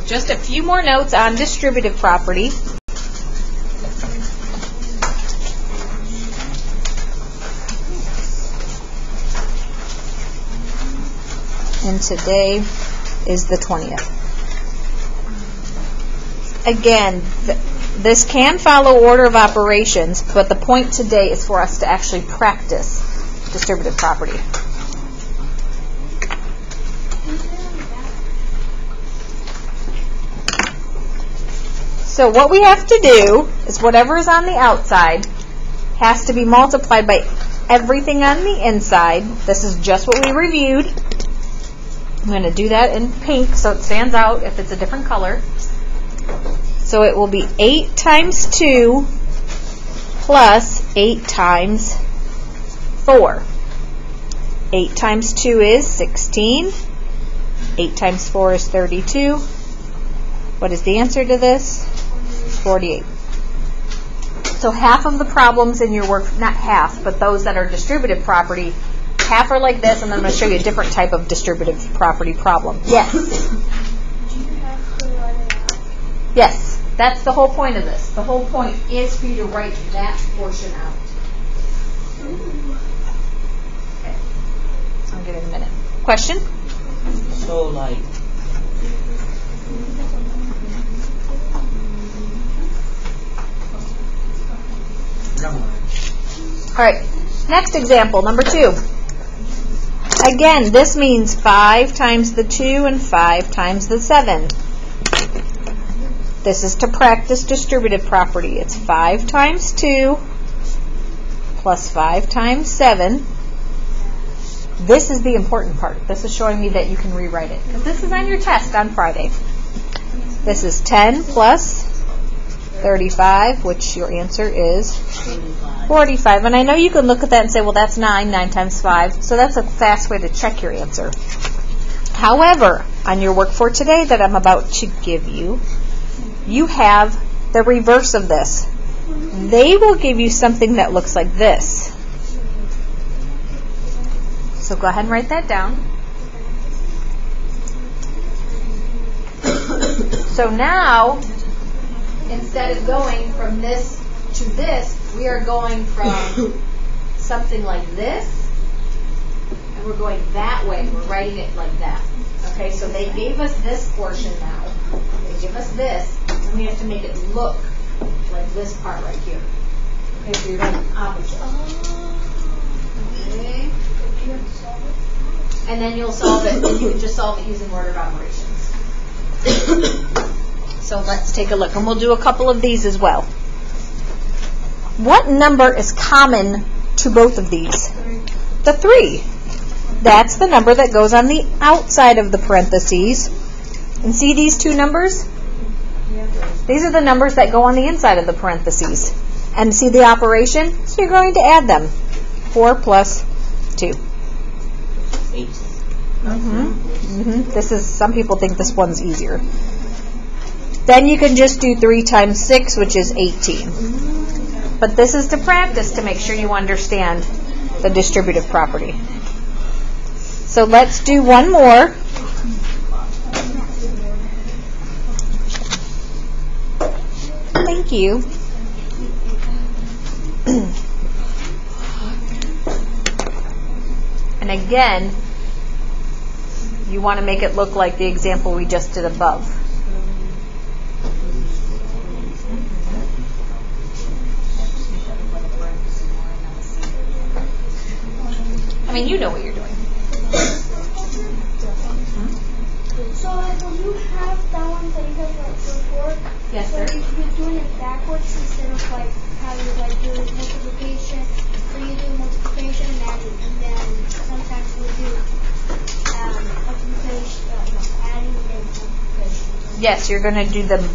just a few more notes on distributive property. And today is the 20th. Again, this can follow order of operations, but the point today is for us to actually practice distributive property. So what we have to do is whatever is on the outside has to be multiplied by everything on the inside. This is just what we reviewed. I'm going to do that in pink so it stands out if it's a different color. So it will be 8 times 2 plus 8 times 4. 8 times 2 is 16. 8 times 4 is 32. What is the answer to this? 48. So half of the problems in your work, not half, but those that are distributive property, half are like this, and then I'm going to show you a different type of distributive property problem. Yes? Do you have to write it out? Yes. That's the whole point of this. The whole point is for you to write that portion out. Okay. I'll give it a minute. Question? So, like, all right. Next example, number 2. Again, this means 5 times the 2 and 5 times the 7. This is to practice distributive property. It's 5 times 2 plus 5 times 7. This is the important part. This is showing me that you can rewrite it, because this is on your test on Friday. This is 10 plus 35, which your answer is 45. And I know you can look at that and say, well, that's 9 times 5. So that's a fast way to check your answer. However, on your work for today that I'm about to give you, you have the reverse of this. They will give you something that looks like this. So go ahead and write that down. So now, instead of going from this to this, we are going from something like this, and we're going that way. We're writing it like that. Okay, so they gave us this portion now. They give us this, and we have to make it look like this part right here. Okay, so you're doing opposite. Okay. And then you'll solve it, and you can just solve it using order of operations. So let's take a look, and we'll do a couple of these as well. What number is common to both of these? The 3. That's the number that goes on the outside of the parentheses. And see these two numbers? These are the numbers that go on the inside of the parentheses. And see the operation? So you're going to add them. 4 plus 2. 8. This is, some people think this one's easier. Then you can just do 3 times 6, which is 18. But this is to practice to make sure you understand the distributive property. So let's do one more. Thank you. And again, you want to make it look like the example we just did above. I mean, you know what you're doing. So when you have that one that you have before, Yes, so sir. you're doing it backwards instead of like how you like do multiplication. So you do multiplication and then sometimes we do multiplication, adding and multiplication. Yes, you're going to do them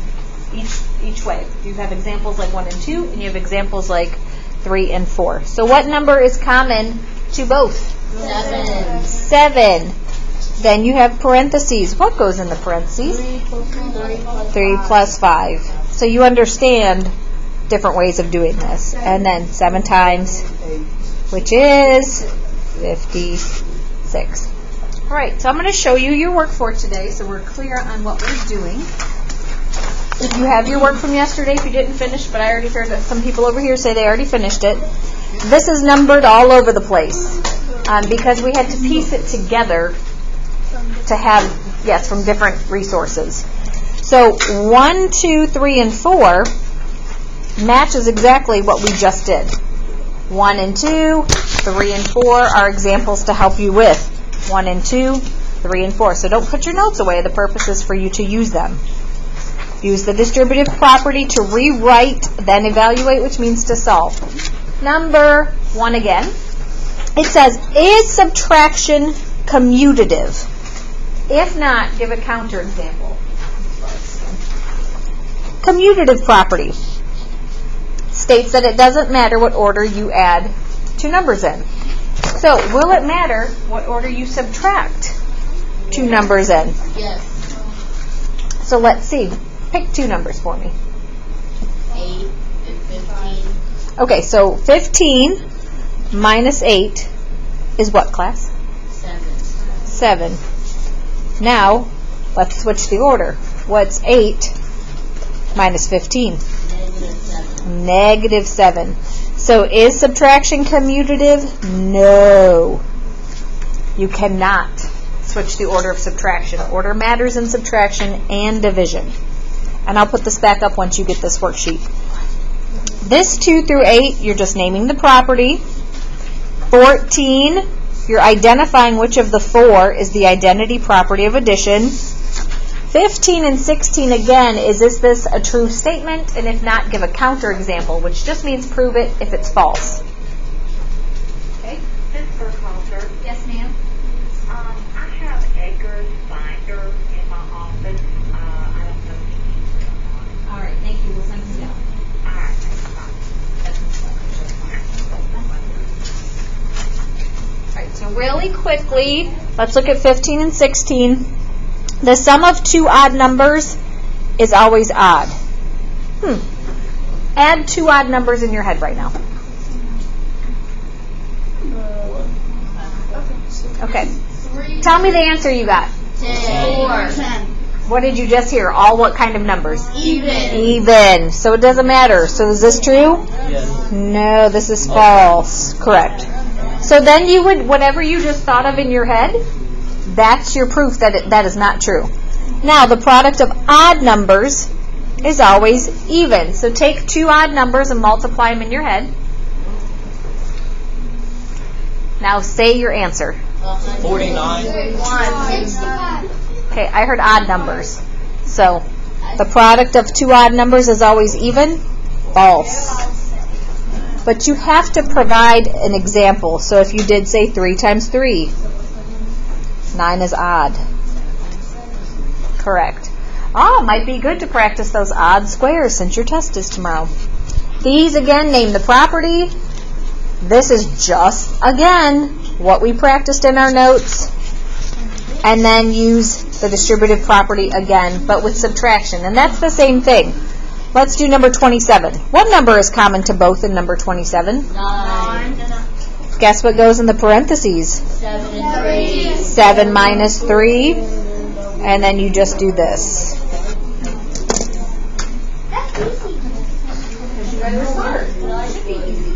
each way. You have examples like 1 and 2, and you have examples like 3 and 4. So what number is common to both? 7. 7. Then you have parentheses. What goes in the parentheses? 3 plus 5. So you understand different ways of doing this. And then 7 times, which is 56. All right, so I'm going to show you your work for today so we're clear on what we're doing. If you have your work from yesterday, if you didn't finish, but I already heard that some people over here say they already finished it. This is numbered all over the place because we had to piece it together to have, yes, from different resources. So 1, 2, 3, and 4 matches exactly what we just did. 1 and 2, 3 and 4 are examples to help you with 1 and 2, 3 and 4. So don't put your notes away. The purpose is for you to use them. Use the distributive property to rewrite, then evaluate, which means to solve. Number 1 again. It says, is subtraction commutative? If not, give a counter example. Commutative property states that it doesn't matter what order you add two numbers in. So, will it matter what order you subtract two numbers in? Yes. So let's see. Pick two numbers for me. 8 and 15. Okay, so 15 minus 8 is what, class? 7. Now, let's switch the order. What's 8 minus 15? Negative 7. -7. So is subtraction commutative? No. You cannot switch the order of subtraction. Order matters in subtraction and division. And I'll put this back up once you get this worksheet. This 2 through 8, you're just naming the property. 14, you're identifying which of the 4 is the identity property of addition. 15 and 16, again, is this a true statement? And if not, give a counter example, which just means prove it if it's false. Okay. This is for culture. Yes, ma'am. I have Edgar's binder in my office. I don't know if you need it or not. All right, thank you. We'll send them down. All right, thanks. All right, so really quickly, let's look at 15 and 16. The sum of two odd numbers is always odd. Add two odd numbers in your head right now. Okay. Tell me the answer you got. 10. What did you just hear? All what kind of numbers? Even. Even. So it doesn't matter. So is this true? Yes. No, this is false. Correct. So then you would, whatever you just thought of in your head, that's your proof that that is not true. Now, the product of odd numbers is always even. So take two odd numbers and multiply them in your head. Now say your answer. 49. 1. Okay, I heard odd numbers. So the product of two odd numbers is always even? False. But you have to provide an example. So if you did say 3 times 3, 9 is odd. Correct. Oh, might be good to practice those odd squares since your test is tomorrow. These, again, name the property. This is just, again, what we practiced in our notes. And then use the distributive property again, but with subtraction. And that's the same thing. Let's do number 27. What number is common to both in number 27? 9. Guess what goes in the parentheses? 7 and 3. 7 minus 3. And then you just do this. That's easy. Because you guys are smart. It should be easy.